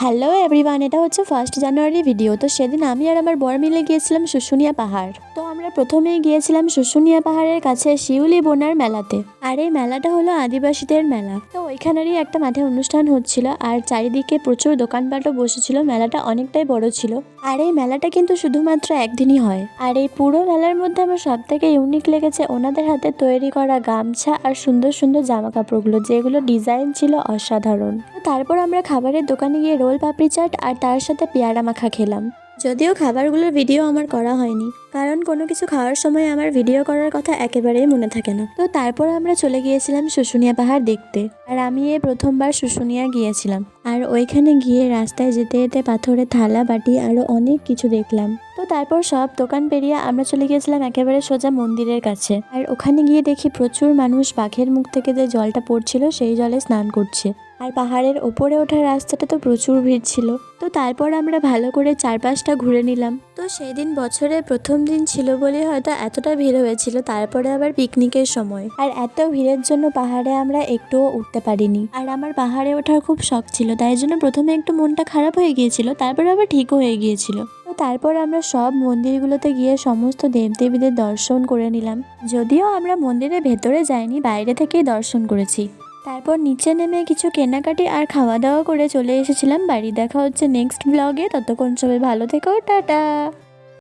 Hello everyone, এটা হচ্ছে 1 জানুয়ারি video. তো সেদিন আমি আর আমার বর মিলে গিয়েছিলাম শুশুনিয়া পাহাড়। তো আমরা প্রথমেই গিয়েছিলাম শুশুনিয়া পাহাড়ের কাছে শিউলি বোনার মেলাতে। আর এই মেলাটা হলো আদিবাসীদের মেলা। তো ওইখানেরই একটা মাঠে অনুষ্ঠান হচ্ছিল আর চারিদিকে প্রচুর দোকানপাটও বসেছিল। মেলাটা অনেকটাই বড় ছিল। আর এই মেলাটা কিন্তু শুধুমাত্র একদিনই হয়। আর এই পুরো মেলার মধ্যে আমার সব থেকে ইউনিক লেগেছে ওনাদের হাতে তৈরি করা গামছা আর সুন্দর সুন্দর জামা কাপড়গুলো, যেগুলো ডিজাইন ছিল অসাধারণ। তারপর আমরা খাবারের দোকানে গিয়ে রোল পাপড়ি চাট আর তার সাথে পেয়ারা মাখা খেলাম। যদিও খাবারগুলোর ভিডিও আমার করা হয়নি, কারণ কোনো কিছু খাওয়ার সময় আমার ভিডিও করার কথা একেবারেই মনে থাকে না। তো তারপর আমরা চলে গিয়েছিলাম শুশুনিয়া পাহাড় দেখতে। আর আমি এই প্রথমবার শুশুনিয়া গিয়েছিলাম। আর ওইখানে গিয়ে রাস্তায় যেতে যেতে পাথরের থালা বাটি আরো অনেক কিছু দেখলাম। তো তারপর সব দোকান পেরিয়ে আমরা চলে গিয়েছিলাম একেবারে সোজা মন্দিরের কাছে। আর ওখানে গিয়ে দেখি প্রচুর মানুষ বাঘের মুখ থেকে যে জলটা পড়ছিল সেই জলে স্নান করছে। আর পাহাড়ের ওপরে ওঠার রাস্তাটা তো প্রচুর ভিড় ছিল। তো তারপর আমরা ভালো করে চারপাশটা ঘুরে নিলাম। তো সেই দিন বছরের প্রথম দিন ছিল বলে হয়তো এতটা ভিড় হয়েছিল। তারপরে আবার পিকনিকের সময়, আর এত ভিড়ের জন্য পাহাড়ে আমরা একটুও উঠতে পারিনি। আর আমার পাহাড়ে ওঠার খুব শখ ছিল, তাই জন্য প্রথমে একটু মনটা খারাপ হয়ে গিয়েছিল, তারপরে আবার ঠিকও হয়ে গিয়েছিল। তো তারপর আমরা সব মন্দিরগুলোতে গিয়ে সমস্ত দেবদেবীদের দর্শন করে নিলাম। যদিও আমরা মন্দিরের ভেতরে যাইনি, বাইরে থেকেই দর্শন করেছি। তারপর নিচে নেমে কিছু কেনাকাটি আর খাওয়া দাওয়া করে চলে এসেছিলাম বাড়ি। দেখা হচ্ছে নেক্সট ব্লগে। ততক্ষণ সবাই ভালো থেকো, টাটা।